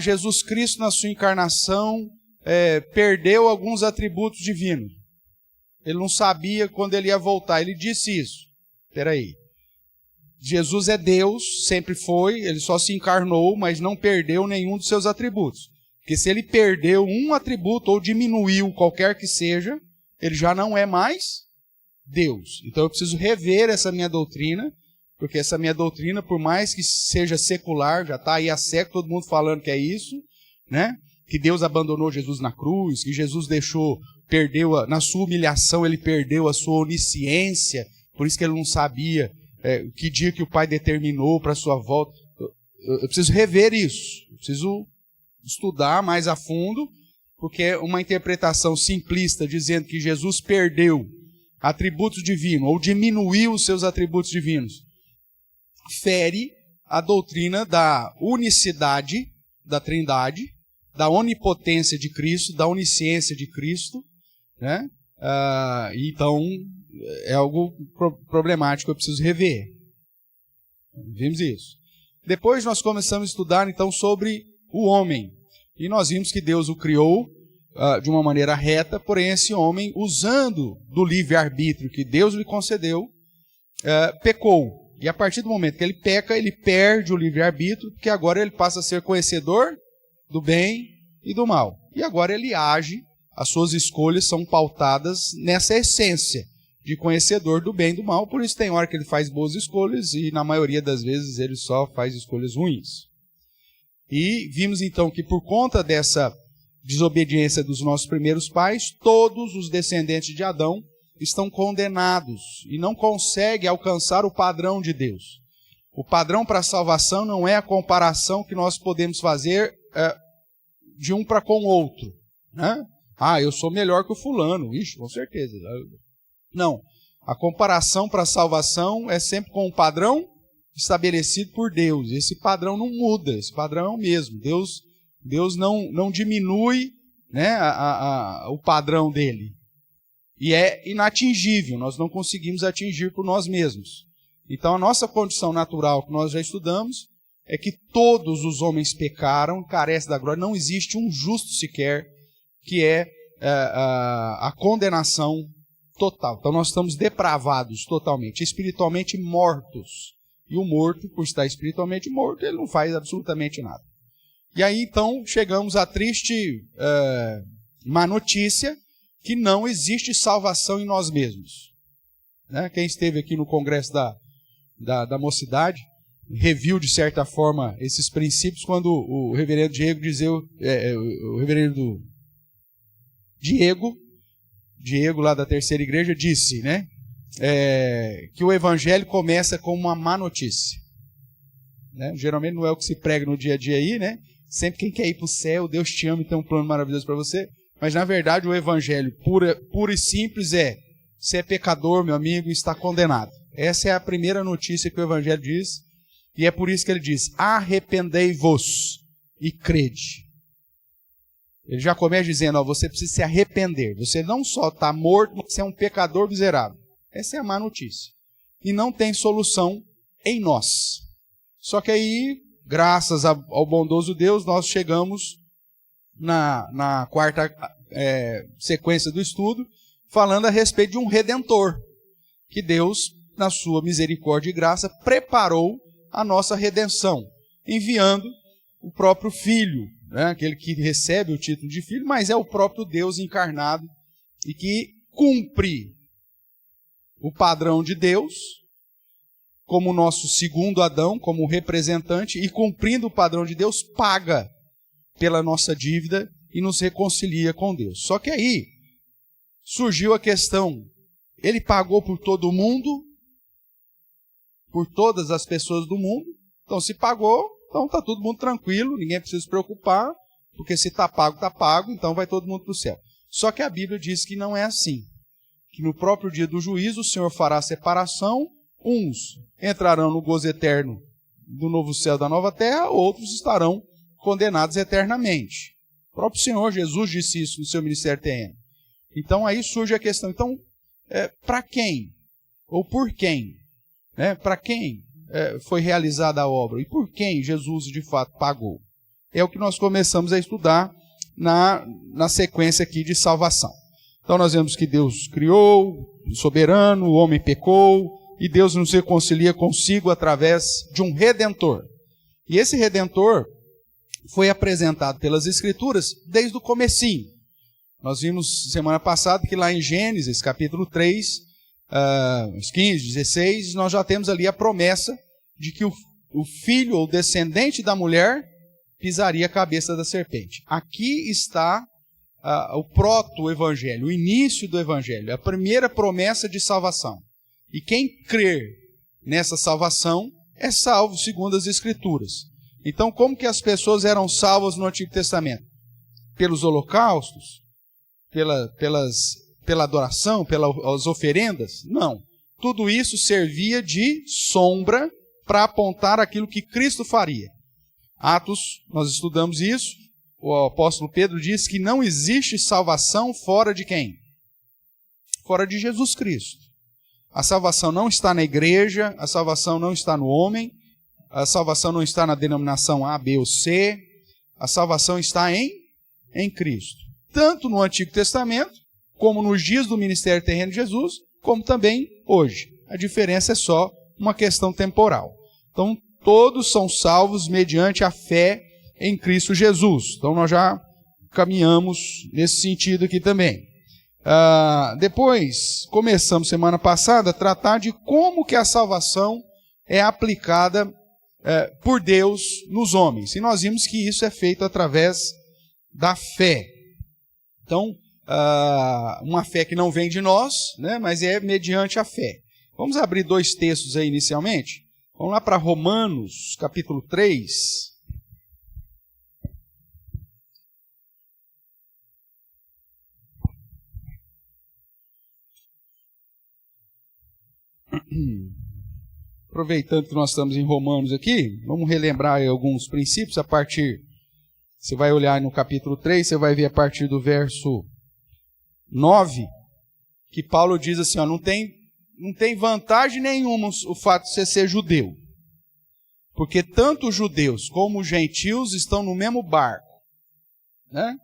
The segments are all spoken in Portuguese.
Jesus Cristo na sua encarnação perdeu alguns atributos divinos. Ele não sabia quando ele ia voltar. Ele disse isso. Espera aí. Jesus é Deus, sempre foi, ele só se encarnou, mas não perdeu nenhum dos seus atributos. Porque se ele perdeu um atributo ou diminuiu qualquer que seja, ele já não é mais Deus. Então eu preciso rever essa minha doutrina, porque essa minha doutrina, por mais que seja secular, já está aí há séculos todo mundo falando que é isso, né? Que Deus abandonou Jesus na cruz, que Jesus perdeu, na sua humilhação ele perdeu a sua onisciência, por isso que ele não sabia que dia que o Pai determinou para a sua volta. Eu preciso rever isso, eu preciso estudar mais a fundo, porque uma interpretação simplista dizendo que Jesus perdeu atributos divinos, ou diminuiu os seus atributos divinos, fere a doutrina da unicidade da Trindade, da onipotência de Cristo, da onisciência de Cristo, né? Então, é algo problemático, eu preciso rever. Vimos isso. Depois nós começamos a estudar, então, sobre o homem. E nós vimos que Deus o criou de uma maneira reta, porém esse homem, usando do livre-arbítrio que Deus lhe concedeu, pecou. E a partir do momento que ele peca, ele perde o livre-arbítrio, porque agora ele passa a ser conhecedor do bem e do mal. E agora ele age, as suas escolhas são pautadas nessa essência de conhecedor do bem e do mal, por isso tem hora que ele faz boas escolhas e na maioria das vezes ele só faz escolhas ruins. E vimos então que por conta dessa desobediência dos nossos primeiros pais, todos os descendentes de Adão estão condenados e não conseguem alcançar o padrão de Deus. O padrão para a salvação não é a comparação que nós podemos fazer de um para com o outro, né? Eu sou melhor que o fulano. Ixi, com certeza. Não. A comparação para a salvação é sempre com um padrão estabelecido por Deus. Esse padrão não muda, esse padrão é o mesmo. Deus não diminui, né, o padrão dele. E é inatingível, nós não conseguimos atingir por nós mesmos. Então a nossa condição natural, que nós já estudamos, é que todos os homens pecaram, carecem da glória, não existe um justo sequer, que é a condenação total. Então nós estamos depravados totalmente, espiritualmente mortos. E o morto, por estar espiritualmente morto, ele não faz absolutamente nada. E aí então chegamos à triste má notícia, que não existe salvação em nós mesmos. Né? Quem esteve aqui no congresso da mocidade, reviu de certa forma esses princípios quando o reverendo Diego dizia, o reverendo Diego lá da terceira igreja disse, né, que o evangelho começa com uma má notícia. Né? Geralmente não é o que se prega no dia a dia aí, né? Sempre quem quer ir para o céu, Deus te ama e tem um plano maravilhoso para você. Mas na verdade o evangelho puro e simples você é pecador, meu amigo, e está condenado. Essa é a primeira notícia que o evangelho diz. E é por isso que ele diz, arrependei-vos e crede. Ele já começa dizendo, você precisa se arrepender. Você não só está morto, mas você é um pecador miserável. Essa é a má notícia. E não tem solução em nós. Só que aí, graças ao bondoso Deus, nós chegamos na quarta sequência do estudo, falando a respeito de um Redentor. Que Deus, na sua misericórdia e graça, preparou a nossa redenção, enviando o próprio Filho, né? Aquele que recebe o título de Filho, mas é o próprio Deus encarnado e que cumpre o padrão de Deus, como nosso segundo Adão, como representante, e cumprindo o padrão de Deus, paga pela nossa dívida e nos reconcilia com Deus. Só que aí surgiu a questão, ele pagou por todo mundo, por todas as pessoas do mundo, então se pagou, então está todo mundo tranquilo, ninguém precisa se preocupar, porque se está pago, então vai todo mundo para o céu. Só que a Bíblia diz que não é assim, que no próprio dia do juízo o Senhor fará separação, uns entrarão no gozo eterno do novo céu e da nova terra, outros estarão condenados eternamente. O próprio Senhor Jesus disse isso no seu ministério terreno. Então aí surge a questão, então, para quem? Ou por quem? Para quem foi realizada a obra? E por quem Jesus de fato pagou? é o que nós começamos a estudar na sequência aqui de salvação. Então nós vemos que Deus criou, soberano, o homem pecou, e Deus nos reconcilia consigo através de um Redentor. E esse Redentor foi apresentado pelas Escrituras desde o comecinho. Nós vimos semana passada que lá em Gênesis, capítulo 3, uns 15, 16, nós já temos ali a promessa de que o filho ou descendente da mulher pisaria a cabeça da serpente. Aqui está o proto-evangelho, o início do evangelho, a primeira promessa de salvação. E quem crer nessa salvação é salvo segundo as Escrituras. Então, como que as pessoas eram salvas no Antigo Testamento? Pelos holocaustos? Pela adoração? Pelas oferendas? Não. Tudo isso servia de sombra para apontar aquilo que Cristo faria. Atos, nós estudamos isso. O apóstolo Pedro diz que não existe salvação fora de quem? Fora de Jesus Cristo. A salvação não está na igreja, a salvação não está no homem, a salvação não está na denominação A, B ou C, a salvação está em Cristo. Tanto no Antigo Testamento, como nos dias do ministério terreno de Jesus, como também hoje. A diferença é só uma questão temporal. Então, todos são salvos mediante a fé em Cristo Jesus. Então, nós já caminhamos nesse sentido aqui também. Depois, começamos semana passada a tratar de como que a salvação é aplicada por Deus nos homens. E nós vimos que isso é feito através da fé. Então, uma fé que não vem de nós, né, mas é mediante a fé. Vamos abrir 2 textos aí inicialmente. Vamos lá para Romanos, capítulo 3. Aproveitando que nós estamos em Romanos aqui, vamos relembrar aí alguns princípios a partir... Você vai olhar no capítulo 3, você vai ver a partir do verso 9, que Paulo diz assim, ó, não tem vantagem nenhuma o fato de você ser judeu. Porque tanto os judeus como os gentios estão no mesmo barco. Né?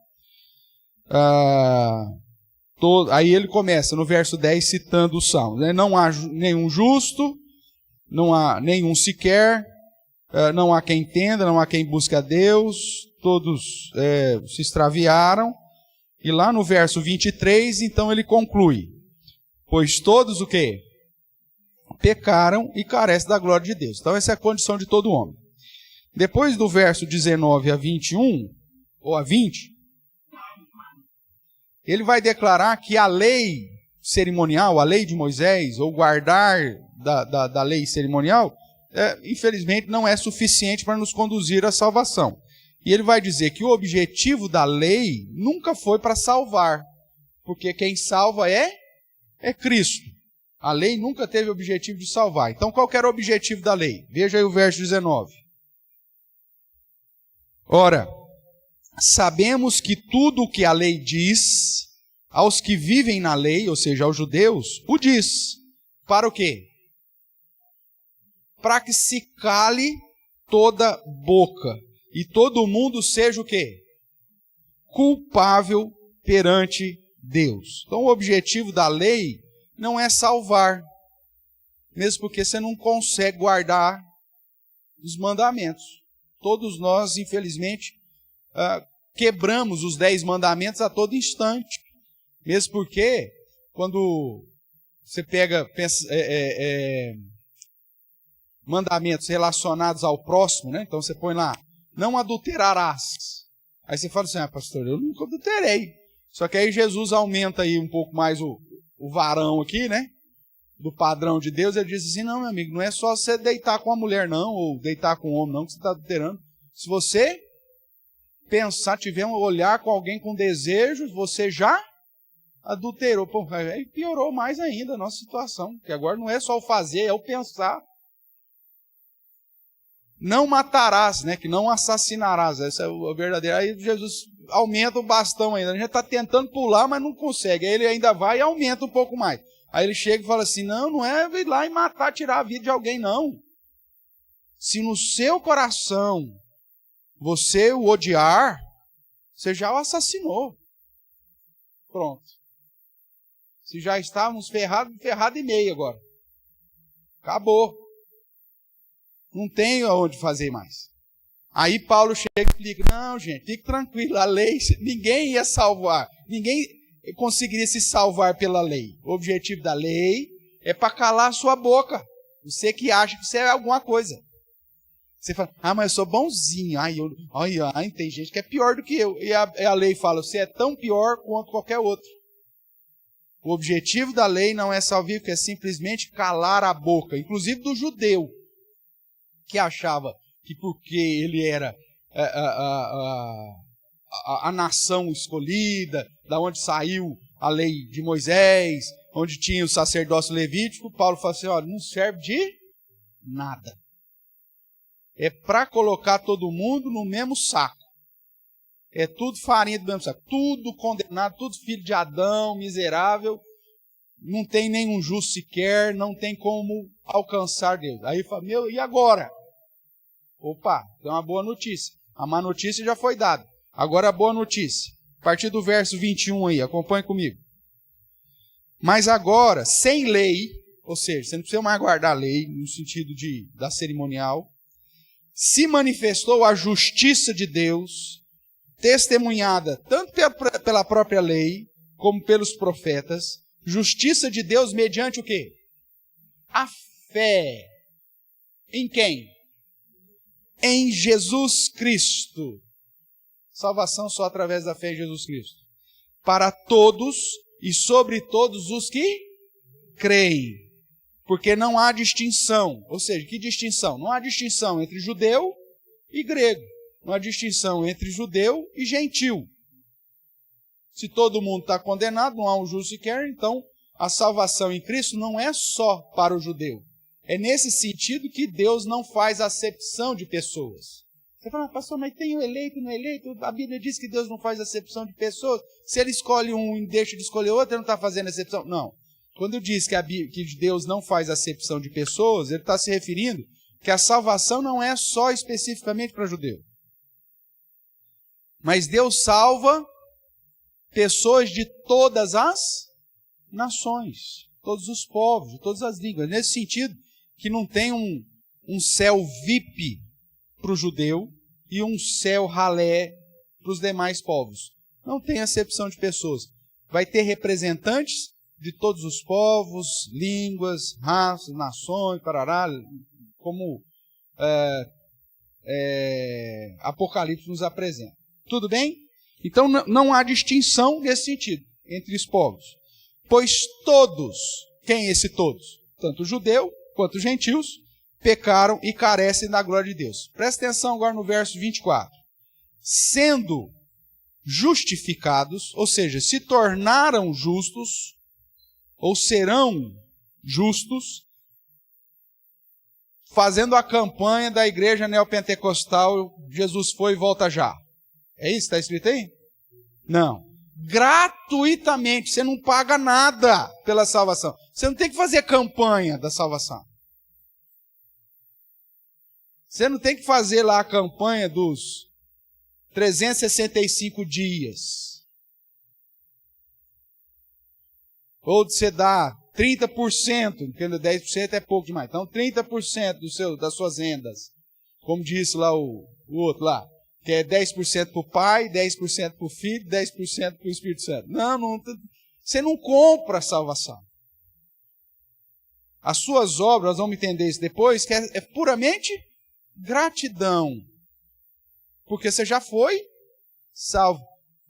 Aí ele começa no verso 10 citando o Salmo. Né? Não há nenhum justo, não há nenhum sequer, não há quem entenda, não há quem busque a Deus, todos se extraviaram. E lá no verso 23, então ele conclui, pois todos o quê? Pecaram e carecem da glória de Deus. Então essa é a condição de todo homem. Depois do verso 19 a 21, ou a 20, ele vai declarar que a lei cerimonial, a lei de Moisés, ou guardar da lei cerimonial, infelizmente não é suficiente para nos conduzir à salvação. E ele vai dizer que o objetivo da lei nunca foi para salvar, porque quem salva é Cristo. A lei nunca teve o objetivo de salvar. Então qual que era o objetivo da lei? Veja aí o verso 19. Ora, sabemos que tudo o que a lei diz, aos que vivem na lei, ou seja, aos judeus, o diz. Para o quê? Para que se cale toda boca e todo mundo seja o quê? Culpável perante Deus. Então o objetivo da lei não é salvar, mesmo porque você não consegue guardar os mandamentos. Todos nós, infelizmente, quebramos os 10 mandamentos a todo instante. Mesmo porque, quando você pensa, mandamentos relacionados ao próximo, né? Então você põe lá, não adulterarás. Aí você fala assim, pastor, eu nunca adulterei. Só que aí Jesus aumenta aí um pouco mais o varão aqui, né? Do padrão de Deus, ele diz assim, não, meu amigo, não é só você deitar com a mulher não, ou deitar com o homem não, que você está adulterando. Se você pensar, tiver um olhar com alguém com desejos, você já adulterou. Pô, aí piorou mais ainda a nossa situação, porque agora não é só o fazer, é o pensar. Não matarás, né? Que não assassinarás. Essa é a verdadeira. Aí Jesus aumenta o bastão ainda. A gente está tentando pular, mas não consegue. Aí ele ainda vai e aumenta um pouco mais. Aí ele chega e fala assim, não é ir lá e matar, tirar a vida de alguém, não. Se no seu coração você o odiar, você já o assassinou. Pronto. Se já estávamos ferrado e meio agora. Acabou. Não tem aonde fazer mais. Aí Paulo chega e explica, não, gente, fique tranquilo, a lei, ninguém ia salvar, ninguém conseguiria se salvar pela lei. O objetivo da lei é para calar a sua boca. Você que acha que você é alguma coisa. Você fala, mas eu sou bonzinho. Tem gente que é pior do que eu. E a lei fala, você é tão pior quanto qualquer outro. O objetivo da lei não é salvífico, é simplesmente calar a boca, inclusive do judeu, que achava que porque ele era a nação escolhida, da onde saiu a lei de Moisés, onde tinha o sacerdócio levítico, Paulo fala assim, olha, não serve de nada. É para colocar todo mundo no mesmo saco. É tudo farinha do mesmo saco. Tudo condenado, tudo filho de Adão, miserável. Não tem nenhum justo sequer, não tem como alcançar Deus. Aí fala, e agora? Opa, tem uma boa notícia. A má notícia já foi dada. Agora a boa notícia. A partir do verso 21 aí, acompanhe comigo. Mas agora, sem lei, ou seja, você não precisa mais guardar a lei, no sentido da cerimonial, se manifestou a justiça de Deus, testemunhada tanto pela própria lei, como pelos profetas, justiça de Deus mediante o quê? A fé. Em quem? Em Jesus Cristo. Salvação só através da fé em Jesus Cristo. Para todos e sobre todos os que creem. Porque não há distinção. Ou seja, que distinção? Não há distinção entre judeu e grego. Não há distinção entre judeu e gentil. Se todo mundo está condenado, não há um justo sequer, então a salvação em Cristo não é só para o judeu. É nesse sentido que Deus não faz acepção de pessoas. Você fala, pastor, mas tem o eleito e não eleito? A Bíblia diz que Deus não faz acepção de pessoas. Se ele escolhe um e deixa de escolher outro, ele não está fazendo acepção. Não. Quando diz que Deus não faz acepção de pessoas, ele está se referindo que a salvação não é só especificamente para judeu. Mas Deus salva pessoas de todas as nações, todos os povos, de todas as línguas. Nesse sentido, que não tem um céu VIP para o judeu e um céu ralé para os demais povos. Não tem acepção de pessoas. Vai ter representantes de todos os povos, línguas, raças, nações, parará, como Apocalipse nos apresenta. Tudo bem? Então não há distinção nesse sentido entre os povos. Pois todos, quem é esse todos? Tanto o judeu quanto os gentios, pecaram e carecem da glória de Deus. Presta atenção agora no verso 24. Sendo justificados, ou seja, se tornaram justos, ou serão justos, fazendo a campanha da igreja neopentecostal, Jesus foi e volta já. É isso que está escrito aí? Não. Gratuitamente, você não paga nada pela salvação. Você não tem que fazer campanha da salvação. Você não tem que fazer lá a campanha dos 365 dias. Ou de você dar 30%, entendeu? 10% é pouco demais. Então 30% das suas rendas. Como disse lá o outro lá. Que é 10% para o pai, 10% para o filho, 10% para o Espírito Santo. Não, você não compra a salvação. As suas obras, nós vamos entender isso depois, que é puramente gratidão. Porque você já foi salvo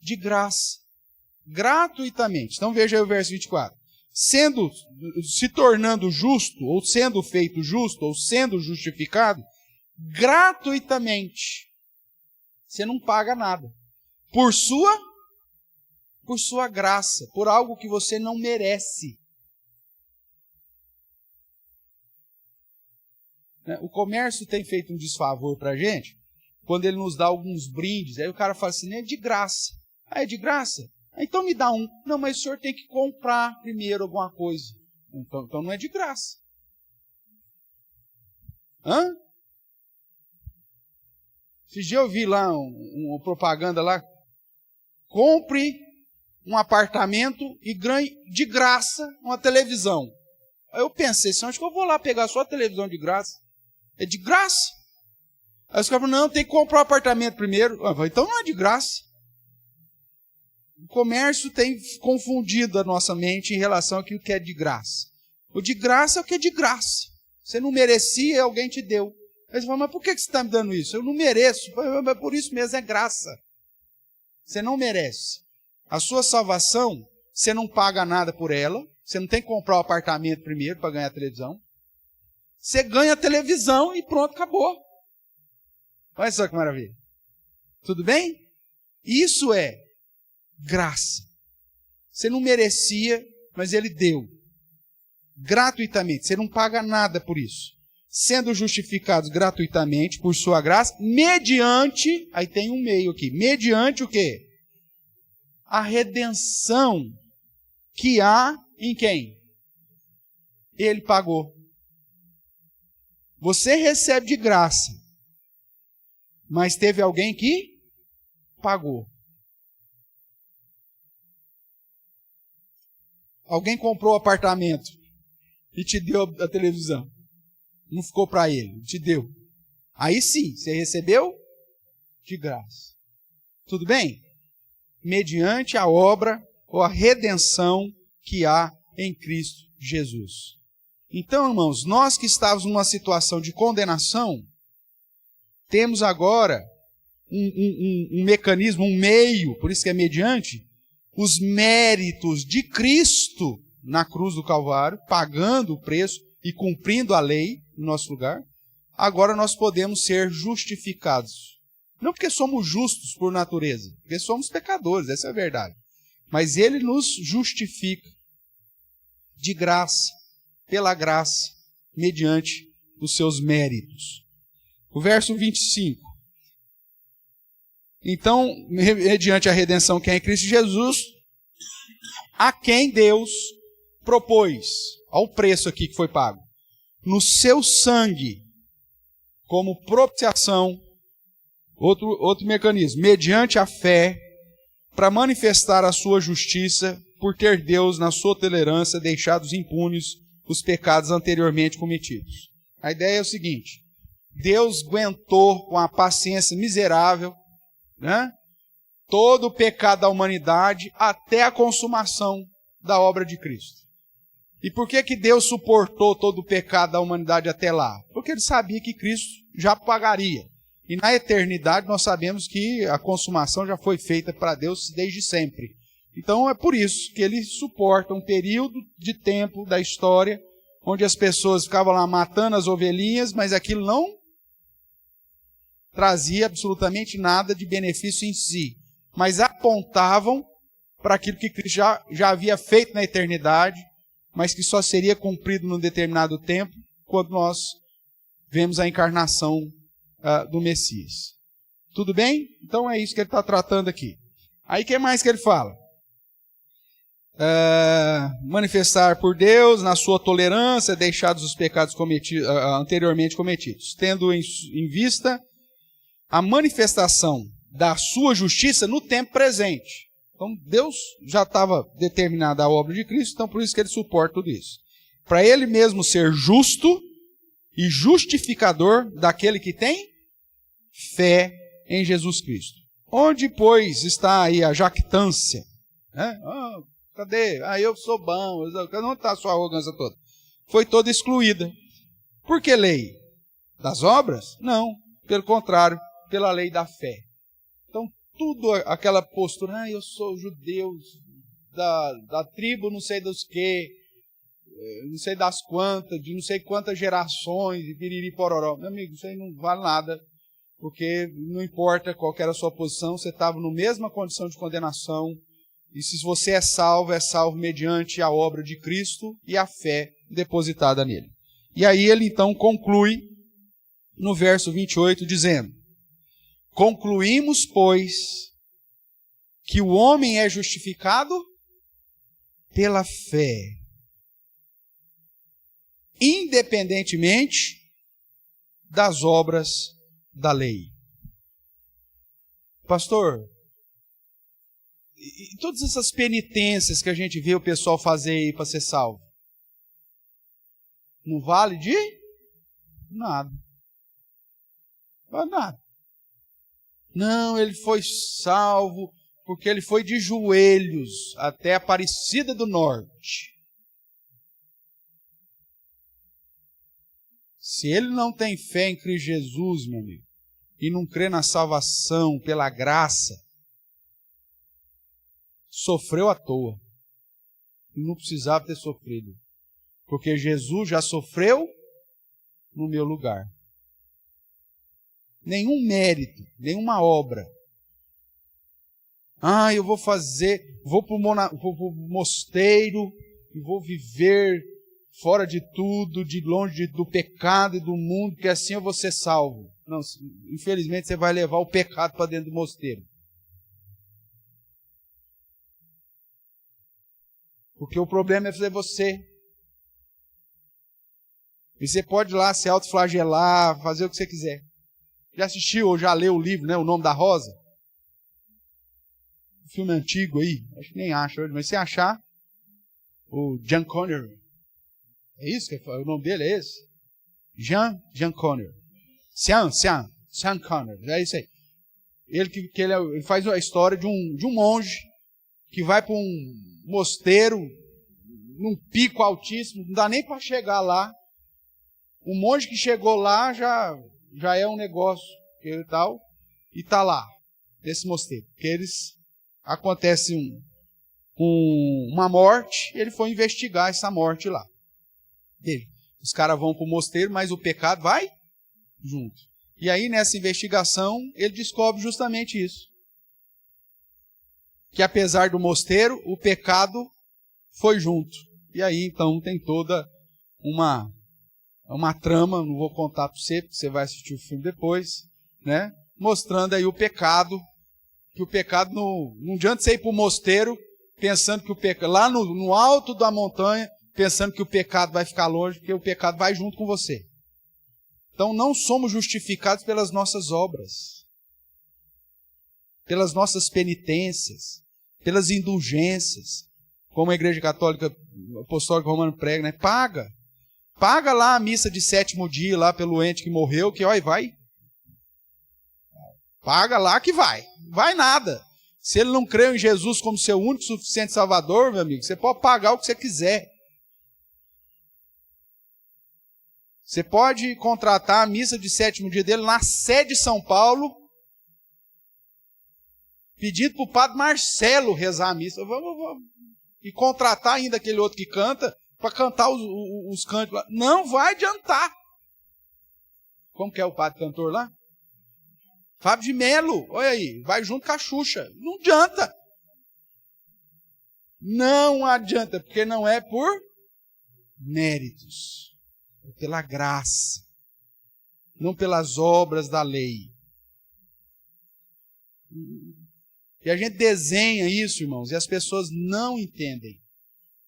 de graça. Gratuitamente. Então veja aí o verso 24. Se tornando justo, ou sendo feito justo, ou sendo justificado, gratuitamente. Você não paga nada. Por sua graça, por algo que você não merece. O comércio tem feito um desfavor para a gente, quando ele nos dá alguns brindes, aí o cara fala assim, é de graça. Ah, é de graça? Então me dá um. Não, mas o senhor tem que comprar primeiro alguma coisa. Então não é de graça. Esses dias eu vi lá uma propaganda lá. Compre um apartamento e ganhe de graça uma televisão. Aí eu pensei assim, acho que eu vou lá pegar só a televisão de graça. É de graça? Aí os caras falaram, não, tem que comprar um apartamento primeiro. Então não é de graça. O comércio tem confundido a nossa mente em relação àquilo que é de graça. O de graça é o que é de graça. Você não merecia, alguém te deu. Aí você fala, mas por que você está me dando isso? Eu não mereço. Mas por isso mesmo, é graça. Você não merece. A sua salvação, você não paga nada por ela. Você não tem que comprar o apartamento primeiro para ganhar a televisão. Você ganha a televisão e pronto, acabou. Olha só que maravilha. Tudo bem? Isso é graça. Você não merecia, mas Ele deu. Gratuitamente. Você não paga nada por isso. Sendo justificados gratuitamente por sua graça, mediante, aí tem um meio aqui, mediante o quê? A redenção que há em quem? Ele pagou. Você recebe de graça, mas teve alguém que pagou. Alguém comprou o apartamento e te deu a televisão. Não ficou para ele, te deu. Aí sim, você recebeu de graça. Tudo bem? Mediante a obra ou a redenção que há em Cristo Jesus. Então, irmãos, nós que estávamos numa situação de condenação, temos agora um mecanismo, um meio, por isso que é mediante, os méritos de Cristo na cruz do Calvário, pagando o preço e cumprindo a lei no nosso lugar, agora nós podemos ser justificados. Não porque somos justos por natureza, porque somos pecadores, essa é a verdade. Mas Ele nos justifica de graça, pela graça, mediante os seus méritos. O verso 25. Então, mediante a redenção que é em Cristo Jesus, a quem Deus propôs, olha o preço aqui que foi pago, no seu sangue, como propiciação, outro mecanismo, mediante a fé, para manifestar a sua justiça, por ter Deus, na sua tolerância, deixado impunes os pecados anteriormente cometidos. A ideia é o seguinte, Deus aguentou com a paciência miserável, né, todo o pecado da humanidade até a consumação da obra de Cristo. E por que Deus suportou todo o pecado da humanidade até lá? Porque Ele sabia que Cristo já pagaria. E na eternidade nós sabemos que a consumação já foi feita para Deus desde sempre. Então é por isso que Ele suporta um período de tempo da história onde as pessoas ficavam lá matando as ovelhinhas, mas aquilo não trazia absolutamente nada de benefício em si. Mas apontavam para aquilo que Cristo já havia feito na eternidade, mas que só seria cumprido num determinado tempo, quando nós vemos a encarnação do Messias. Tudo bem? Então é isso que ele está tratando aqui. Aí o que mais que ele fala? Manifestar por Deus, na sua tolerância, deixados os pecados anteriormente cometidos, tendo em vista a manifestação da sua justiça no tempo presente. Então, Deus já estava determinada a obra de Cristo, então por isso que Ele suporta tudo isso. Para Ele mesmo ser justo e justificador daquele que tem fé em Jesus Cristo. Onde, pois, está aí a jactância? Né? Cadê? Eu sou bom. Onde está a sua arrogância toda? Foi toda excluída. Por que lei? Das obras? Não. Pelo contrário, pela lei da fé. Então, tudo aquela postura, eu sou judeu da tribo não sei dos que, não sei das quantas, de não sei quantas gerações, de piriri pororó. Meu amigo, isso aí não vale nada, porque não importa qual era a sua posição, você estava na mesma condição de condenação, e se você é salvo mediante a obra de Cristo e a fé depositada nele. E aí ele então conclui no verso 28 dizendo: concluímos, pois, que o homem é justificado pela fé, independentemente das obras da lei. Pastor, e todas essas penitências que a gente vê o pessoal fazer aí para ser salvo, não vale de nada. Vale nada. Não, ele foi salvo porque ele foi de joelhos até a Aparecida do Norte. Se ele não tem fé em Cristo Jesus, meu amigo, e não crê na salvação pela graça, sofreu à toa. Não precisava ter sofrido. Porque Jesus já sofreu no meu lugar. Nenhum mérito, nenhuma obra. Eu vou para o mosteiro e vou viver fora de tudo, de longe do pecado e do mundo, que assim eu vou ser salvo. Não, infelizmente você vai levar o pecado para dentro do mosteiro. Porque o problema é você. E você pode ir lá se autoflagelar, fazer o que você quiser. Já assistiu ou já leu o livro, né, O Nome da Rosa? Um filme antigo aí, acho que nem acha hoje, mas se achar, o Sean Connery. É isso que o nome dele é esse? Sean Connery. Sean Connery, é isso aí. Ele faz a história de um monge que vai para um mosteiro num pico altíssimo, não dá nem para chegar lá. O monge que chegou lá já é um negócio e tal, e está lá, nesse mosteiro. Porque acontece uma morte, ele foi investigar essa morte lá. Os caras vão para o mosteiro, mas o pecado vai junto. E aí, nessa investigação, ele descobre justamente isso. Que apesar do mosteiro, o pecado foi junto. E aí, então, tem toda uma trama, não vou contar para você, porque você vai assistir o filme depois, né? Mostrando aí o pecado, que o pecado não adianta você ir para o mosteiro pensando que o pecado, lá no alto da montanha, pensando que o pecado vai ficar longe, porque o pecado vai junto com você. Então não somos justificados pelas nossas obras, pelas nossas penitências, pelas indulgências, como a Igreja Católica Apostólica Romana prega, né? Paga lá a missa de 7º dia, lá pelo ente que morreu, que vai. Paga lá que vai. Vai nada. Se ele não creu em Jesus como seu único e suficiente Salvador, meu amigo, você pode pagar o que você quiser. Você pode contratar a missa de 7º dia dele na sede de São Paulo, pedindo para o padre Marcelo rezar a missa. E contratar ainda aquele outro que canta, para cantar os cantos lá. Não vai adiantar. Como que é o padre cantor lá? Fábio de Melo. Olha aí, vai junto com a Xuxa. Não adianta. Não adianta, porque não é por méritos. É pela graça. Não pelas obras da lei. E a gente desenha isso, irmãos, e as pessoas não entendem.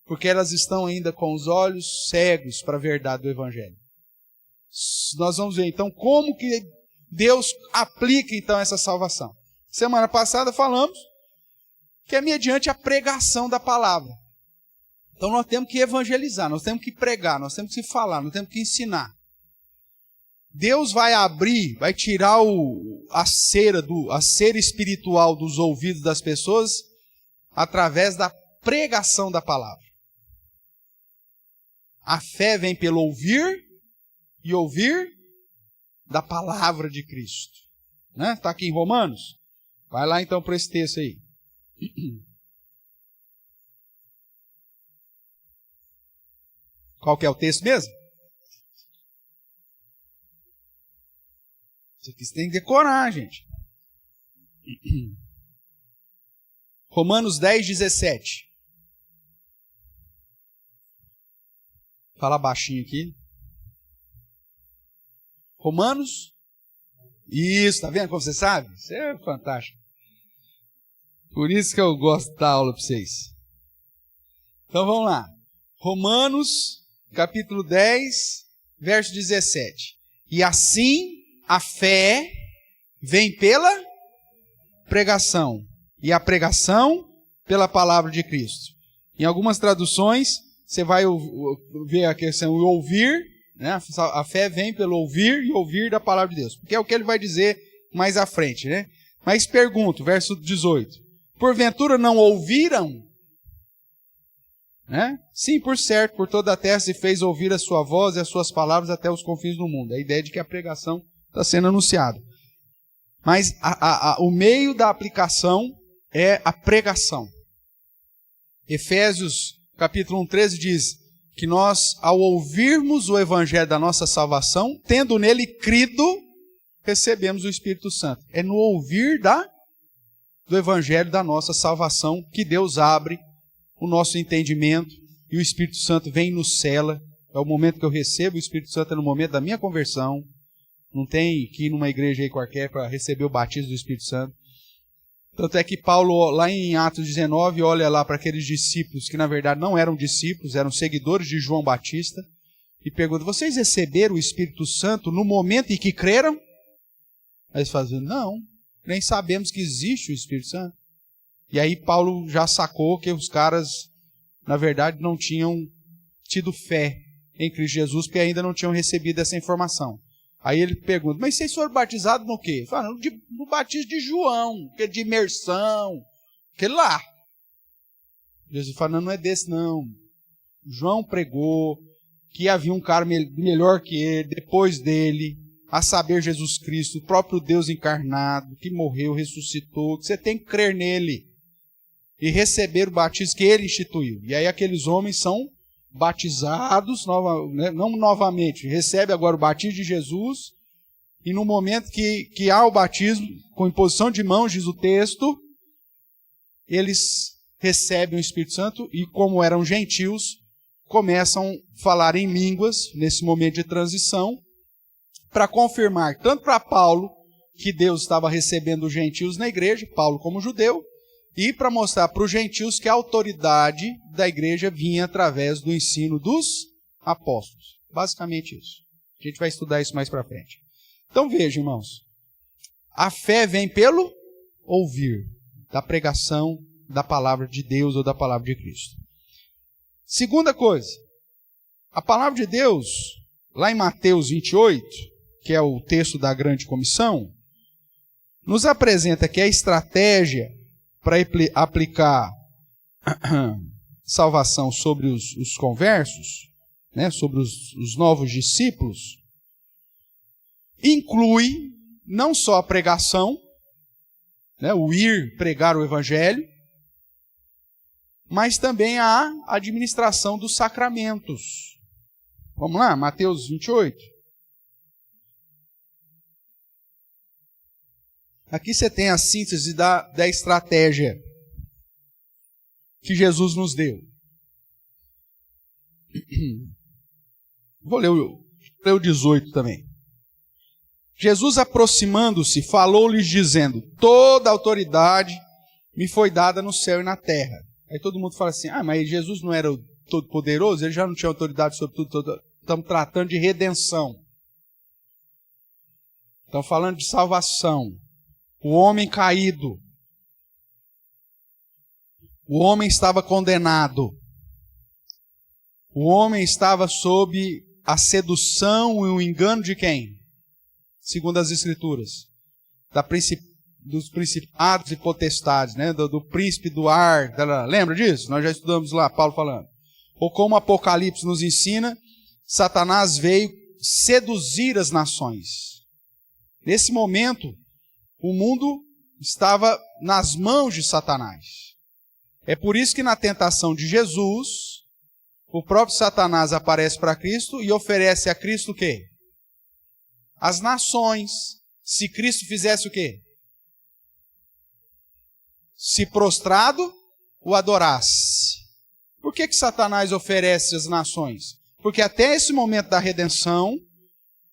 Porque elas estão ainda com os olhos cegos para a verdade do Evangelho. Nós vamos ver, então, como que Deus aplica, então, essa salvação. Semana passada falamos que é mediante a pregação da palavra. Então, nós temos que evangelizar, nós temos que pregar, nós temos que falar, nós temos que ensinar. Deus vai abrir, vai tirar a cera espiritual dos ouvidos das pessoas através da pregação da palavra. A fé vem pelo ouvir e ouvir da palavra de Cristo. Né? Está aqui em Romanos? Vai lá então para esse texto aí. Qual que é o texto mesmo? Isso aqui você tem que decorar, gente. Romanos 10, 17. Fala baixinho aqui. Romanos. Isso, tá vendo como você sabe? Isso é fantástico. Por isso que eu gosto de dar aula para vocês. Então vamos lá. Romanos, capítulo 10, verso 17. E assim a fé vem pela pregação. E a pregação pela palavra de Cristo. Em algumas traduções, você vai ver a questão o ouvir, né? A fé vem pelo ouvir e ouvir da palavra de Deus. Porque é o que ele vai dizer mais à frente, né? Mas pergunto, verso 18. Porventura não ouviram? Né? Sim, por certo, por toda a terra se fez ouvir a sua voz e as suas palavras até os confins do mundo. A ideia de que a pregação está sendo anunciada. Mas o meio da aplicação é a pregação. Efésios capítulo 1:13 diz que nós, ao ouvirmos o evangelho da nossa salvação, tendo nele crido, recebemos o Espírito Santo. É no ouvir do evangelho da nossa salvação que Deus abre o nosso entendimento e o Espírito Santo vem e nos cela. É o momento que eu recebo o Espírito Santo, é no momento da minha conversão. Não tem que ir numa igreja aí qualquer para receber o batismo do Espírito Santo. Tanto é que Paulo, lá em Atos 19, olha lá para aqueles discípulos que na verdade não eram discípulos, eram seguidores de João Batista, e pergunta: vocês receberam o Espírito Santo no momento em que creram? Aí eles fazem: não, nem sabemos que existe o Espírito Santo. E aí Paulo já sacou que os caras, na verdade, não tinham tido fé em Cristo Jesus, porque ainda não tinham recebido essa informação. Aí ele pergunta: mas vocês foram batizados no quê? Ele fala: no batismo de João, que é de imersão, aquele lá. Jesus fala: não é desse não. João pregou que havia um cara melhor que ele, depois dele, a saber, Jesus Cristo, o próprio Deus encarnado, que morreu, ressuscitou, que você tem que crer nele e receber o batismo que ele instituiu. E aí aqueles homens são batizados, não novamente, recebe agora o batismo de Jesus, e no momento que há o batismo, com imposição de mãos, diz o texto, eles recebem o Espírito Santo e, como eram gentios, começam a falar em línguas, nesse momento de transição, para confirmar, tanto para Paulo, que Deus estava recebendo os gentios na igreja, Paulo como judeu, e para mostrar para os gentios que a autoridade da igreja vinha através do ensino dos apóstolos. Basicamente isso. A gente vai estudar isso mais para frente. Então veja, irmãos. A fé vem pelo ouvir da pregação da palavra de Deus ou da palavra de Cristo. Segunda coisa. A palavra de Deus, lá em Mateus 28, que é o texto da grande comissão, nos apresenta que a estratégia para aplicar salvação sobre os conversos, né, sobre os novos discípulos, inclui não só a pregação, né, o ir pregar o evangelho, mas também a administração dos sacramentos. Vamos lá, Mateus 28. Aqui você tem a síntese da estratégia que Jesus nos deu. Vou ler o 18 também. Jesus, aproximando-se, falou-lhes dizendo: toda autoridade me foi dada no céu e na terra. Aí todo mundo fala assim: mas Jesus não era o Todo-Poderoso? Ele já não tinha autoridade sobre tudo? Estamos tratando de redenção. Estamos falando de salvação. O homem caído. O homem estava condenado. O homem estava sob a sedução e o engano de quem? Segundo as Escrituras. Dos principados e potestades, né? do príncipe do ar. Lembra disso? Nós já estudamos lá, Paulo falando. Ou como o Apocalipse nos ensina, Satanás veio seduzir as nações. Nesse momento, o mundo estava nas mãos de Satanás. É por isso que na tentação de Jesus, o próprio Satanás aparece para Cristo e oferece a Cristo o quê? As nações. Se Cristo fizesse o quê? Se prostrado, o adorasse. Por que Satanás oferece as nações? Porque até esse momento da redenção,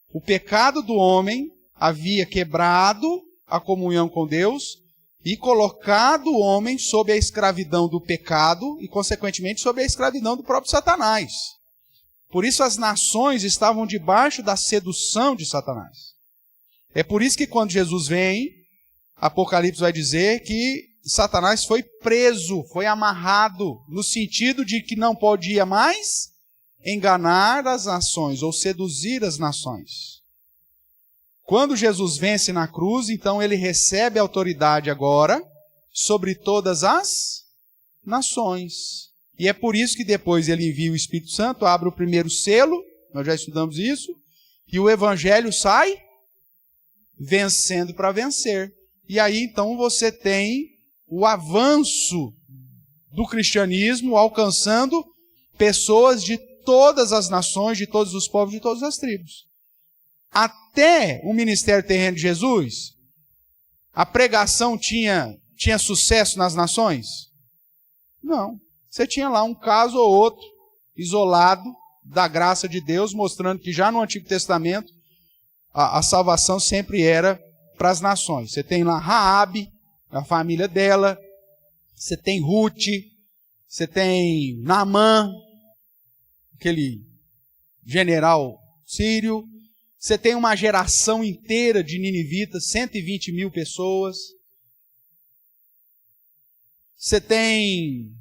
o pecado do homem havia quebrado a comunhão com Deus e colocado o homem sob a escravidão do pecado e, consequentemente, sob a escravidão do próprio Satanás. Por isso as nações estavam debaixo da sedução de Satanás. É por isso que quando Jesus vem, Apocalipse vai dizer que Satanás foi preso, foi amarrado, no sentido de que não podia mais enganar as nações ou seduzir as nações. Quando Jesus vence na cruz, então ele recebe autoridade agora sobre todas as nações. E é por isso que depois ele envia o Espírito Santo, abre o primeiro selo, nós já estudamos isso, e o evangelho sai vencendo para vencer. E aí então você tem o avanço do cristianismo alcançando pessoas de todas as nações, de todos os povos, de todas as tribos. Até o ministério terreno de Jesus, a pregação tinha sucesso nas nações? Não. Você tinha lá um caso ou outro, isolado, da graça de Deus, mostrando que já no Antigo Testamento, a salvação sempre era para as nações. Você tem lá Raabe, a família dela, você tem Ruth, você tem Naamã, aquele general sírio, você tem uma geração inteira de ninivitas, 120 mil pessoas, você tem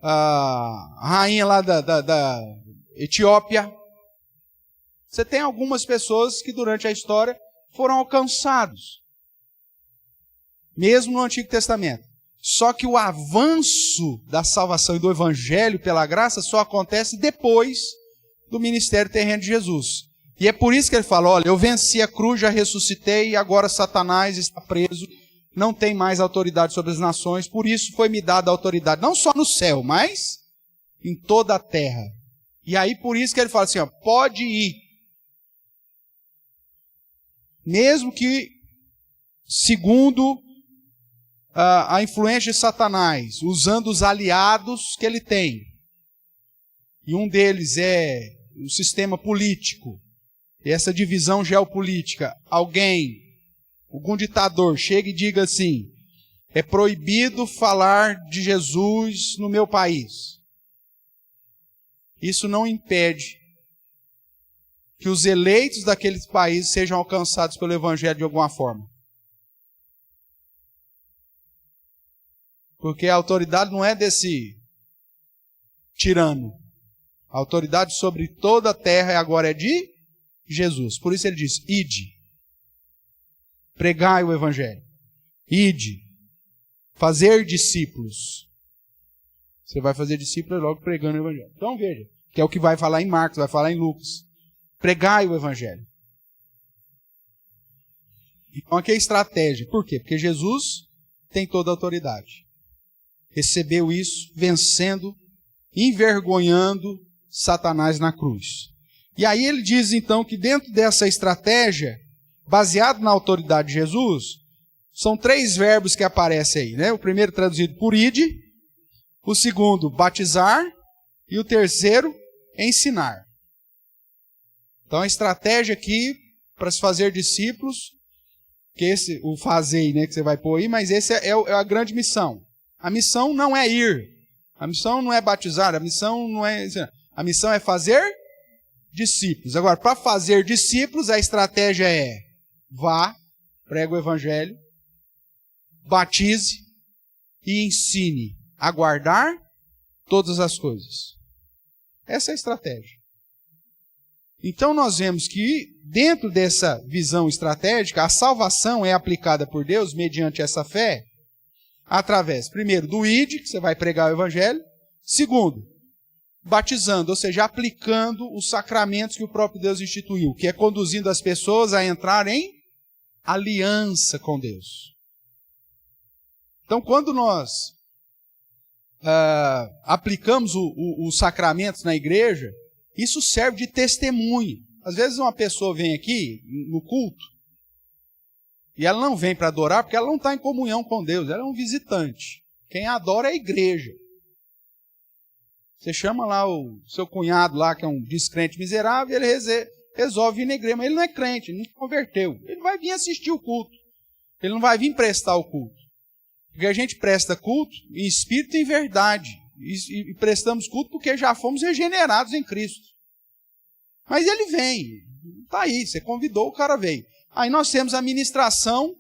a rainha lá da Etiópia, você tem algumas pessoas que durante a história foram alcançados, mesmo no Antigo Testamento. Só que o avanço da salvação e do evangelho pela graça só acontece depois do ministério terreno de Jesus. E é por isso que ele fala, olha, eu venci a cruz, já ressuscitei e agora Satanás está preso, não tem mais autoridade sobre as nações, por isso foi me dada a autoridade, não só no céu, mas em toda a terra. E aí por isso que ele fala assim, ó, pode ir. Mesmo que, segundo a influência de Satanás, usando os aliados que ele tem, e um deles é o sistema político, e essa divisão geopolítica, algum ditador chega e diga assim, é proibido falar de Jesus no meu país. Isso não impede que os eleitos daqueles países sejam alcançados pelo evangelho de alguma forma. Porque a autoridade não é desse tirano. A autoridade sobre toda a terra agora é de Jesus. Por isso ele diz, ide, pregai o evangelho, ide, fazer discípulos. Você vai fazer discípulos logo pregando o evangelho. Então veja, que é o que vai falar em Marcos, vai falar em Lucas. Pregai o evangelho. Então aqui é a estratégia. Por quê? Porque Jesus tem toda a autoridade. Recebeu isso, vencendo, envergonhando Satanás na cruz. E aí ele diz então que dentro dessa estratégia, baseado na autoridade de Jesus, são 3 verbos que aparecem aí, né? O primeiro traduzido por ide, o segundo batizar e o terceiro ensinar. Então a estratégia aqui para se fazer discípulos, que o fazei, né, que você vai pôr aí, mas esse é a grande missão. A missão não é ir, a missão não é batizar, a missão não é ensinar. A missão é fazer discípulos. Agora, para fazer discípulos, a estratégia é vá, pregue o evangelho, batize e ensine a guardar todas as coisas. Essa é a estratégia. Então nós vemos que dentro dessa visão estratégica, a salvação é aplicada por Deus mediante essa fé, através, primeiro, do ide, que você vai pregar o evangelho, segundo, batizando, ou seja, aplicando os sacramentos que o próprio Deus instituiu, que é conduzindo as pessoas a entrar em aliança com Deus. Então, quando nós aplicamos os sacramentos na igreja, isso serve de testemunho. Às vezes uma pessoa vem aqui no culto e ela não vem para adorar porque ela não está em comunhão com Deus, ela é um visitante. Quem adora é a igreja. Você chama lá o seu cunhado lá, que é um descrente miserável, e ele resolve vir na igreja, mas ele não é crente, ele não se converteu. Ele vai vir assistir o culto. Ele não vai vir prestar o culto. Porque a gente presta culto em espírito e em verdade. E prestamos culto porque já fomos regenerados em Cristo. Mas ele vem, está aí, você convidou, o cara veio. Aí nós temos a ministração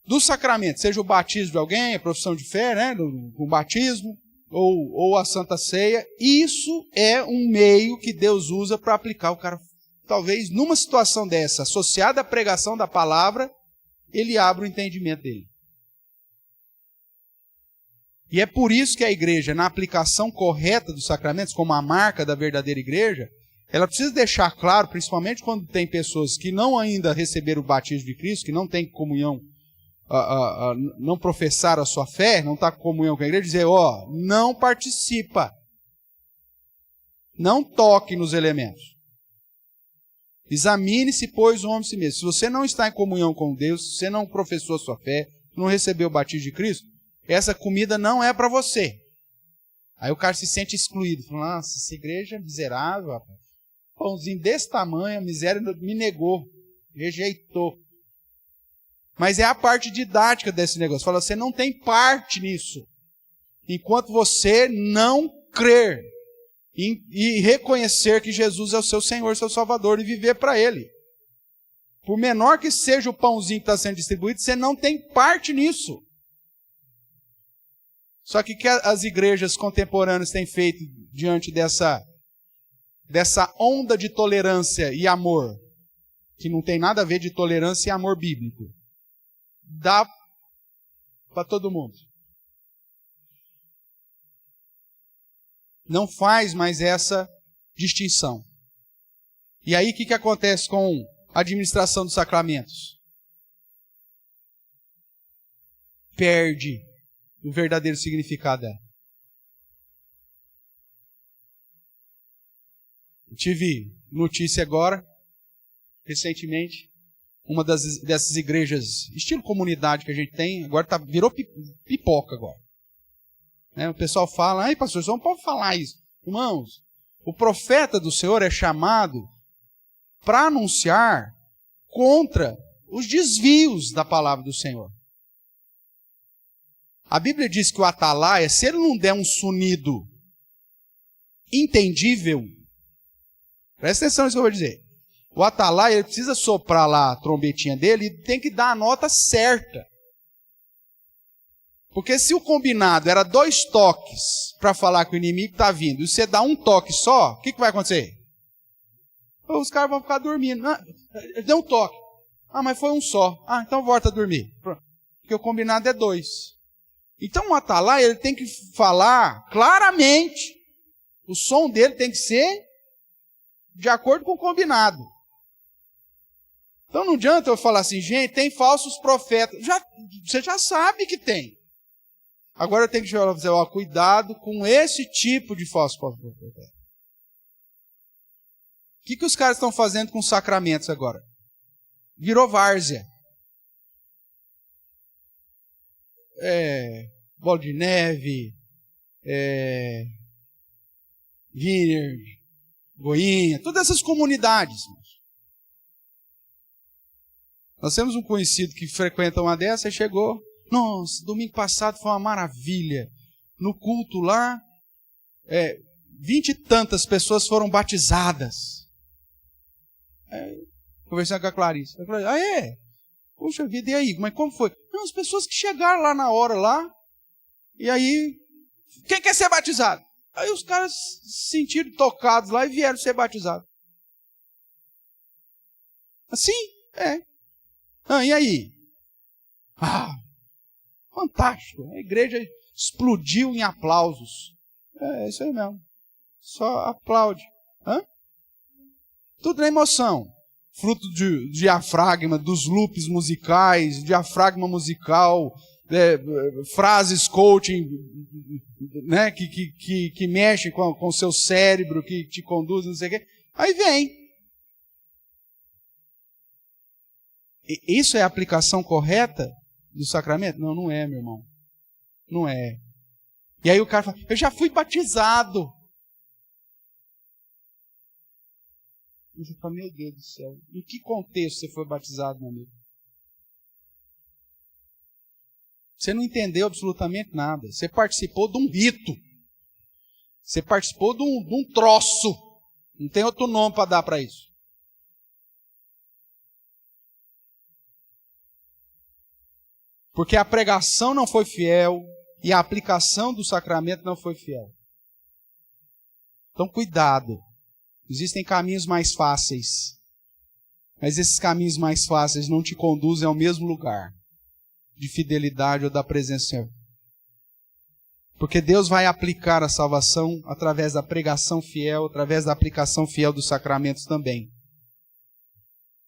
dos sacramentos, seja o batismo de alguém, a profissão de fé, né, o batismo, ou a Santa Ceia, isso é um meio que Deus usa para aplicar o cara. Talvez numa situação dessa, associada à pregação da palavra, ele abra o entendimento dele. E é por isso que a igreja, na aplicação correta dos sacramentos, como a marca da verdadeira igreja, ela precisa deixar claro, principalmente quando tem pessoas que não ainda receberam o batismo de Cristo, que não têm comunhão, não professaram a sua fé, não está com comunhão com a igreja, dizer, não participa. Não toque nos elementos. Examine-se, pois, o homem si mesmo. Se você não está em comunhão com Deus, se você não professou a sua fé, não recebeu o batismo de Cristo, essa comida não é para você. Aí o cara se sente excluído. Fala, nossa, essa igreja é miserável, rapaz. Pãozinho desse tamanho, a miséria me negou, rejeitou. Mas é a parte didática desse negócio. Fala, você não tem parte nisso. Enquanto você não crer e reconhecer que Jesus é o seu Senhor, seu Salvador, e viver para Ele. Por menor que seja o pãozinho que está sendo distribuído, você não tem parte nisso. Só que o que as igrejas contemporâneas têm feito diante dessa onda de tolerância e amor, que não tem nada a ver de tolerância e amor bíblico, dá para todo mundo. Não faz mais essa distinção. E aí o que acontece com a administração dos sacramentos? Perde o verdadeiro significado dela. Eu tive notícia agora, recentemente, uma dessas igrejas, estilo comunidade que a gente tem, agora virou pipoca agora. Né? O pessoal fala, ai pastor, você não pode falar isso. Irmãos, o profeta do Senhor é chamado para anunciar contra os desvios da palavra do Senhor. A Bíblia diz que o atalaia, se ele não der um sonido entendível, presta atenção nisso que eu vou dizer. O atalaia, ele precisa soprar lá a trombetinha dele e tem que dar a nota certa. Porque se o combinado era 2 toques para falar que o inimigo está vindo, e você dá um toque só, o que vai acontecer? Os caras vão ficar dormindo. Deu um toque. Mas foi um só. Então volta a dormir. Porque o combinado é 2. Então o atalaia, ele tem que falar claramente. O som dele tem que ser de acordo com o combinado. Então não adianta eu falar assim, gente, tem falsos profetas. Você já sabe que tem. Agora eu tenho que dizer, cuidado com esse tipo de falso profeta. O que os caras estão fazendo com os sacramentos agora? Virou várzea. Bola de Neve, Vineyard, Goiânia, todas essas comunidades. Nós temos um conhecido que frequenta uma dessas e chegou, nossa, domingo passado foi uma maravilha. No culto lá, 20 e tantas pessoas foram batizadas. Conversando com a Clarice. Eu falei, Puxa vida, e aí? Mas como foi? Não, as pessoas que chegaram lá na hora lá, e aí, quem quer ser batizado? Aí os caras se sentiram tocados lá e vieram ser batizados. Assim? E aí? Fantástico. A igreja explodiu em aplausos. É isso aí mesmo. Só aplaude. Tudo na emoção. Fruto de diafragma, dos loops musicais, diafragma musical, frases coaching, né, que mexem com o seu cérebro, que te conduzem, não sei o quê. Aí vem. Isso é a aplicação correta do sacramento? Não, não é, meu irmão. Não é. E aí o cara fala, eu já fui batizado. Você fala, meu Deus do céu, em que contexto você foi batizado, meu amigo? Você não entendeu absolutamente nada. Você participou de um rito. Você participou de um troço. Não tem outro nome para dar para isso. Porque a pregação não foi fiel e a aplicação do sacramento não foi fiel. Então, cuidado. Existem caminhos mais fáceis. Mas esses caminhos mais fáceis não te conduzem ao mesmo lugar de fidelidade ou da presença. Porque Deus vai aplicar a salvação através da pregação fiel, através da aplicação fiel dos sacramentos também.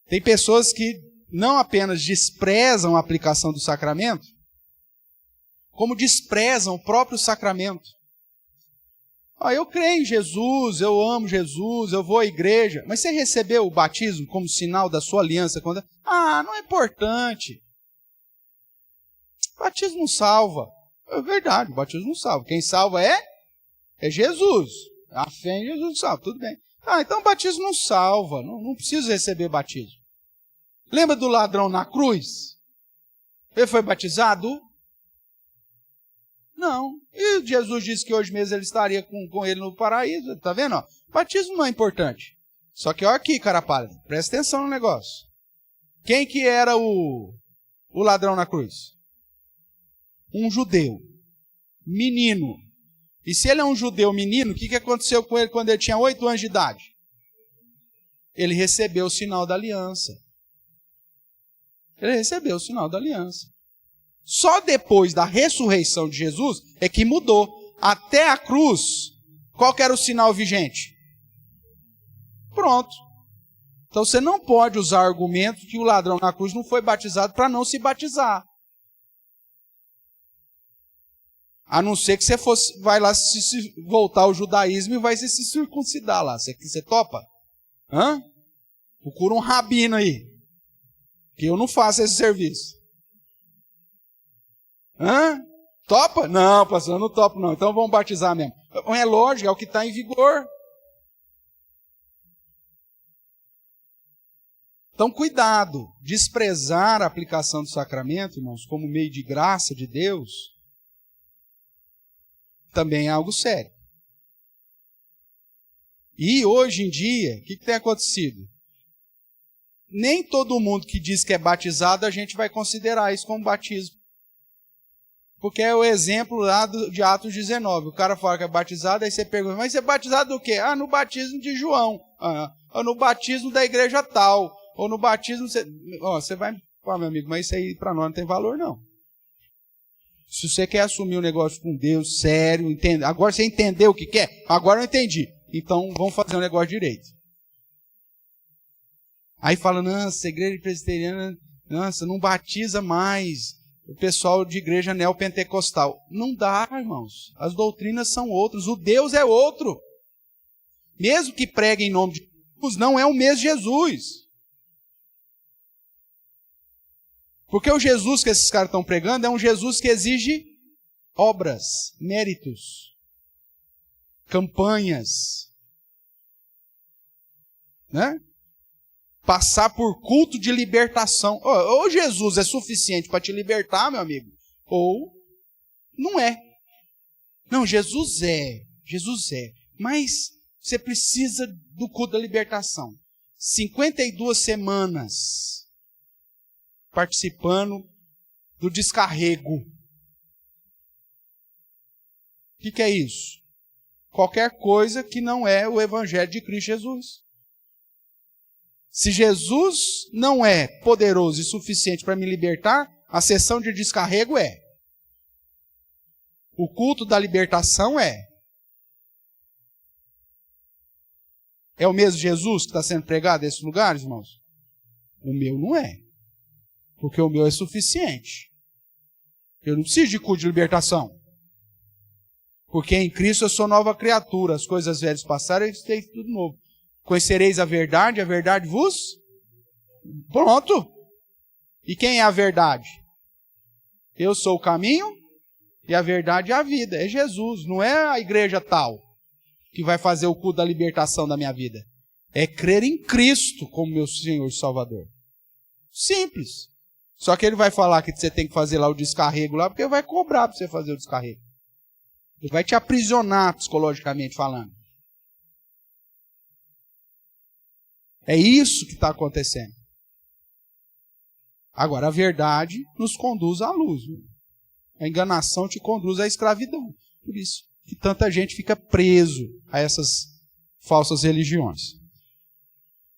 Tem pessoas que não apenas desprezam a aplicação do sacramento, como desprezam o próprio sacramento. Eu creio em Jesus, eu amo Jesus, eu vou à igreja. Mas você recebeu o batismo como sinal da sua aliança? Não é importante. O batismo não salva. É verdade, o batismo não salva. Quem salva é Jesus. A fé em Jesus salva, tudo bem. Então o batismo não salva, não preciso receber batismo. Lembra do ladrão na cruz? Ele foi batizado? Não. E Jesus disse que hoje mesmo ele estaria com ele no paraíso. Está vendo? Batismo não é importante. Só que olha aqui, cara pálida, presta atenção no negócio. Quem que era o ladrão na cruz? Um judeu. Menino. E se ele é um judeu menino, o que aconteceu com ele quando ele tinha 8 anos de idade? Ele recebeu o sinal da aliança. Ele recebeu o sinal da aliança. Só depois da ressurreição de Jesus é que mudou. Até a cruz, qual que era o sinal vigente? Pronto. Então você não pode usar o argumento que o ladrão na cruz não foi batizado para não se batizar. A não ser que você vai lá voltar ao judaísmo e vai se circuncidar lá. Você topa? Procura um rabino aí. Que eu não faço esse serviço. Topa? Não, pastor, eu não topo não. Então vamos batizar mesmo. É lógico, é o que está em vigor. Então cuidado. Desprezar a aplicação do sacramento, irmãos, como meio de graça de Deus, também é algo sério. E hoje em dia, o que tem acontecido? Nem todo mundo que diz que é batizado, a gente vai considerar isso como batismo. Porque é o exemplo lá de Atos 19. O cara fala que é batizado, aí você pergunta, mas você é batizado do quê? No batismo de João. Ou no batismo da igreja tal. Ou no batismo... Você vai... meu amigo, mas isso aí para nós não tem valor, não. Se você quer assumir um negócio com Deus, sério, entende? Agora você entendeu o que quer? Agora eu entendi. Então vamos fazer um negócio direito. Aí fala, nossa, a igreja presbiteriana, nossa, não batiza mais o pessoal de igreja neopentecostal. Não dá, irmãos. As doutrinas são outras. O Deus é outro. Mesmo que pregue em nome de Jesus, não é o mesmo Jesus. Porque o Jesus que esses caras estão pregando é um Jesus que exige obras, méritos, campanhas. Né? Passar por culto de libertação. Ou Jesus é suficiente para te libertar, meu amigo, ou não é. Não, Jesus é. Mas você precisa do culto da libertação. 52 semanas participando do descarrego. O que é isso? Qualquer coisa que não é o Evangelho de Cristo Jesus. Se Jesus não é poderoso e suficiente para me libertar, a sessão de descarrego é. O culto da libertação é. É o mesmo Jesus que está sendo pregado nesses lugares, irmãos? O meu não é. Porque o meu é suficiente. Eu não preciso de culto de libertação. Porque em Cristo eu sou nova criatura. As coisas velhas passaram e eu tenho tudo novo. Conhecereis a verdade vos... Pronto. E quem é a verdade? Eu sou o caminho e a verdade é a vida. É Jesus, não é a igreja tal que vai fazer o culto da libertação da minha vida. É crer em Cristo como meu Senhor e Salvador. Simples. Só que ele vai falar que você tem que fazer lá o descarrego lá, porque ele vai cobrar para você fazer o descarrego. Ele vai te aprisionar psicologicamente falando. É isso que está acontecendo. Agora, a verdade nos conduz à luz. A enganação te conduz à escravidão. Por isso que tanta gente fica preso a essas falsas religiões.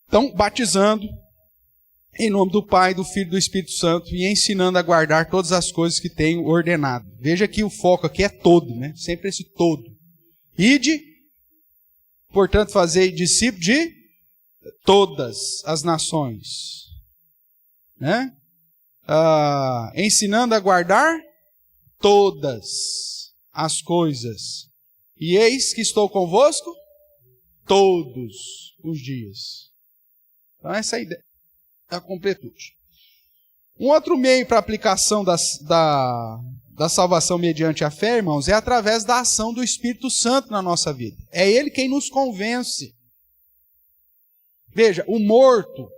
Então, batizando em nome do Pai, do Filho e do Espírito Santo e ensinando a guardar todas as coisas que tenho ordenado. Veja que o foco aqui é todo, né? Sempre esse todo. Ide, portanto, fazei discípulos de todas as nações. Né? Ensinando a guardar todas as coisas. E eis que estou convosco todos os dias. Então essa é a ideia da completude. Um outro meio para a aplicação da salvação mediante a fé, irmãos, é através da ação do Espírito Santo na nossa vida. É Ele quem nos convence. Veja, o morto,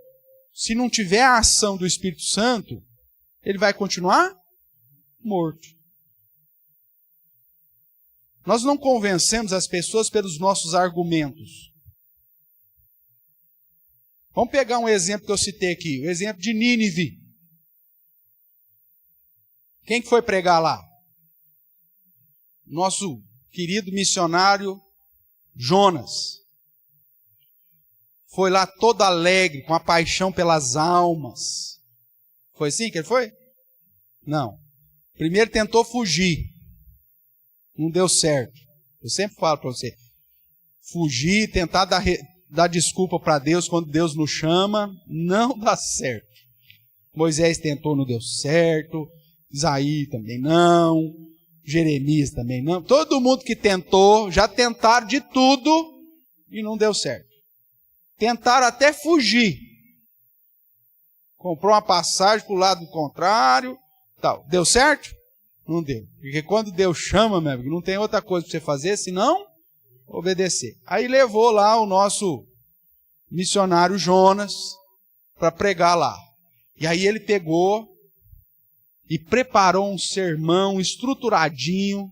se não tiver a ação do Espírito Santo, ele vai continuar morto. Nós não convencemos as pessoas pelos nossos argumentos. Vamos pegar um exemplo que eu citei aqui, o exemplo de Nínive. Quem que foi pregar lá? Nosso querido missionário Jonas. Foi lá todo alegre, com a paixão pelas almas. Foi assim que ele foi? Não. Primeiro tentou fugir. Não deu certo. Eu sempre falo para você. Fugir, tentar dar desculpa para Deus quando Deus nos chama, não dá certo. Moisés tentou, não deu certo. Isaías também não. Jeremias também não. Todo mundo que tentou, já tentaram de tudo e não deu certo. Tentaram até fugir. Comprou uma passagem para o lado contrário. Tal. Deu certo? Não deu. Porque quando Deus chama, meu amigo, não tem outra coisa para você fazer senão obedecer. Aí levou lá o nosso missionário Jonas para pregar lá. E aí ele pegou e preparou um sermão estruturadinho,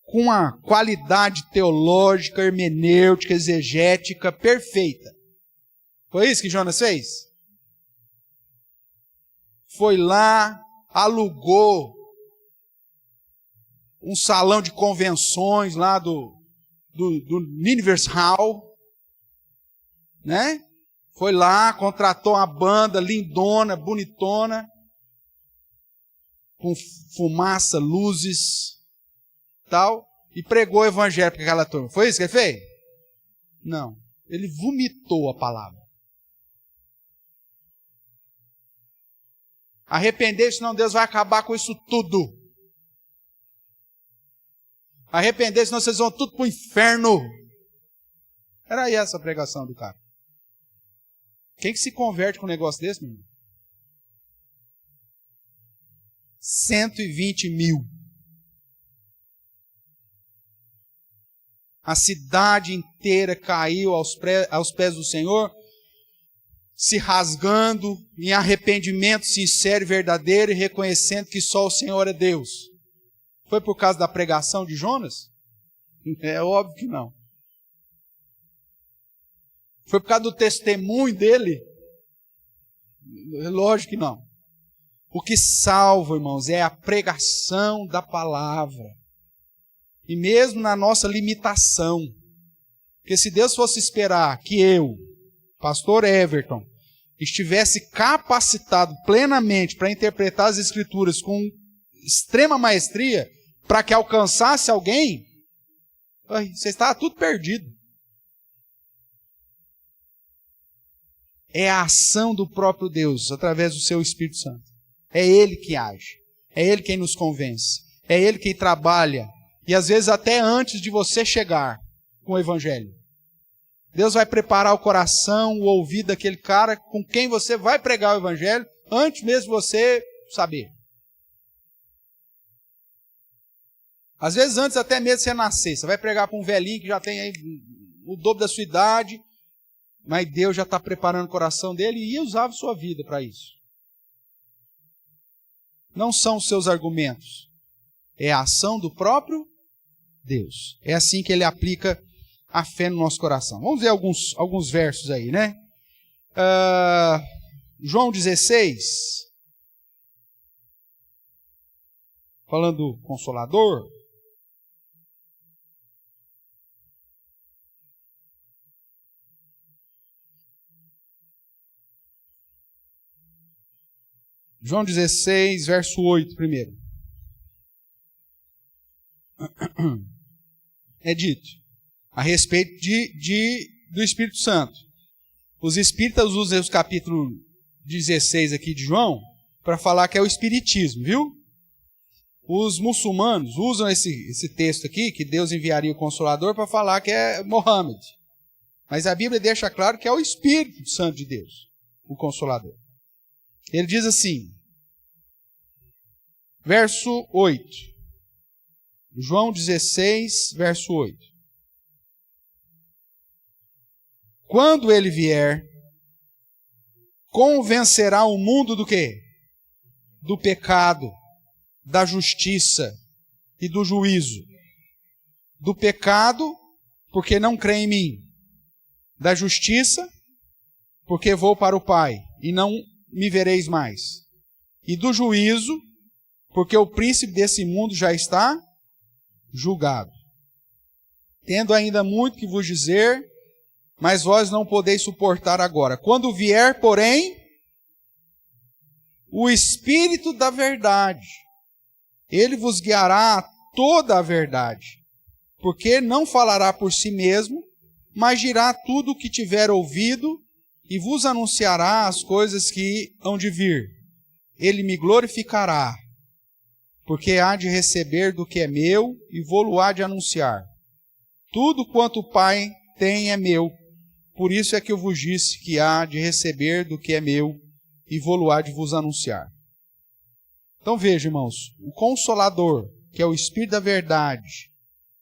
com uma qualidade teológica, hermenêutica, exegética perfeita. Foi isso que Jonas fez? Foi lá, alugou um salão de convenções lá do Nineveh Hall, né? Foi lá, contratou uma banda lindona, bonitona, com fumaça, luzes, tal, e pregou o evangelho para aquela turma. Foi isso que ele fez? Não. Ele vomitou a palavra. Arrepender-se, senão Deus vai acabar com isso tudo. Arrepender-se, senão vocês vão tudo para o inferno. Era aí essa a pregação do cara. Quem que se converte com um negócio desse, meu irmão? 120 mil. A cidade inteira caiu aos pés do Senhor, se rasgando em arrependimento sincero e verdadeiro e reconhecendo que só o Senhor é Deus. Foi por causa da pregação de Jonas? É óbvio que não. Foi por causa do testemunho dele? Lógico que não. O que salva, irmãos, é a pregação da palavra. E mesmo na nossa limitação. Porque se Deus fosse esperar que eu, pastor Everton, estivesse capacitado plenamente para interpretar as Escrituras com extrema maestria, para que alcançasse alguém, você estava tudo perdido. É a ação do próprio Deus, através do seu Espírito Santo. É Ele que age. É Ele quem nos convence. É Ele quem trabalha. E às vezes até antes de você chegar com o Evangelho. Deus vai preparar o coração, o ouvido daquele cara com quem você vai pregar o Evangelho, antes mesmo de você saber. Às vezes antes até mesmo de você nascer. Você vai pregar para um velhinho que já tem aí o dobro da sua idade, mas Deus já está preparando o coração dele e usava sua vida para isso. Não são os seus argumentos. É a ação do próprio Deus. É assim que Ele aplica a fé no nosso coração. Vamos ver alguns versos aí, né? João 16, falando do Consolador. João 16, verso 8, primeiro. É dito a respeito do Espírito Santo. Os espíritas usam os capítulos 16 aqui de João para falar que é o Espiritismo, viu? Os muçulmanos usam esse texto aqui, que Deus enviaria o Consolador, para falar que é Mohammed. Mas a Bíblia deixa claro que é o Espírito Santo de Deus, o Consolador. Ele diz assim, verso 8. João 16, verso 8. Quando ele vier, convencerá o mundo do quê? Do pecado, da justiça e do juízo. Do pecado, porque não crê em mim. Da justiça, porque vou para o Pai e não me vereis mais. E do juízo, porque o príncipe desse mundo já está julgado. Tendo ainda muito que vos dizer, mas vós não podeis suportar agora. Quando vier, porém, o Espírito da verdade, ele vos guiará a toda a verdade, porque não falará por si mesmo, mas dirá tudo o que tiver ouvido e vos anunciará as coisas que hão de vir. Ele me glorificará, porque há de receber do que é meu e vou-lo há de anunciar. Tudo quanto o Pai tem é meu, por isso é que eu vos disse que há de receber do que é meu e vou-lo há de vos anunciar. Então veja, irmãos, o Consolador, que é o Espírito da verdade,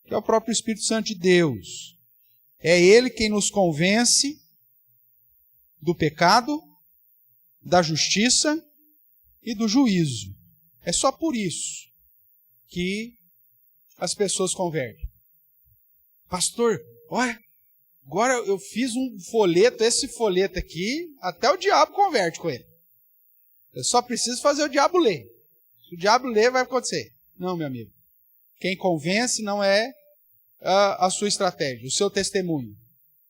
que é o próprio Espírito Santo de Deus, é Ele quem nos convence do pecado, da justiça e do juízo. É só por isso que as pessoas convertem. Pastor, olha, agora eu fiz um folheto, esse folheto aqui, até o diabo converte com ele. Eu só preciso fazer o diabo ler. Se o diabo ler, vai acontecer. Não, meu amigo. Quem convence não é a sua estratégia, o seu testemunho,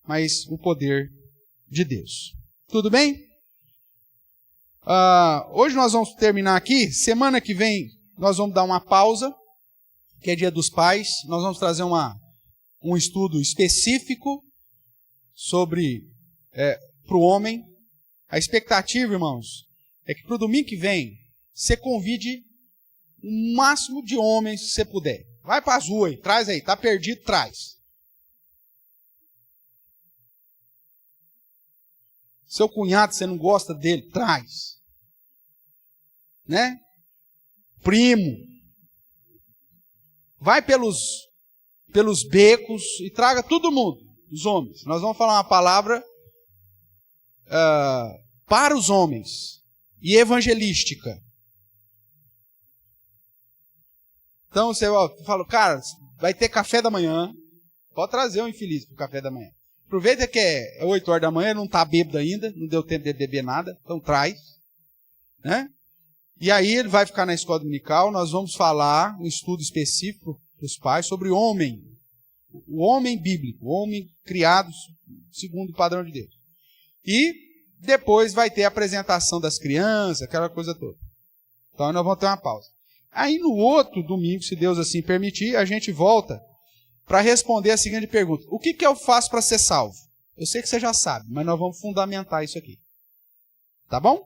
mas o poder de Deus. Tudo bem? Hoje nós vamos terminar aqui. Semana que vem nós vamos dar uma pausa, que é Dia dos Pais. Nós vamos trazer um estudo específico sobre para o homem. A expectativa, irmãos, é que para o domingo que vem você convide o máximo de homens que você puder. Vai para as ruas aí, traz aí, está perdido, traz. Seu cunhado, você não gosta dele, traz. Né? Primo. Vai pelos becos e traga todo mundo, os homens. Nós vamos falar uma palavra para os homens e evangelística. Então você fala, cara, vai ter café da manhã, pode trazer um infeliz para o café da manhã. Aproveita que é 8 horas da manhã, não está bêbado ainda, não deu tempo de beber nada, então traz. Né? E aí ele vai ficar na escola dominical, nós vamos falar um estudo específico para os pais sobre o homem bíblico, o homem criado segundo o padrão de Deus. E depois vai ter a apresentação das crianças, aquela coisa toda. Então nós vamos ter uma pausa. Aí no outro domingo, se Deus assim permitir, a gente volta para responder a seguinte pergunta. O que eu faço para ser salvo? Eu sei que você já sabe, mas nós vamos fundamentar isso aqui. Tá bom?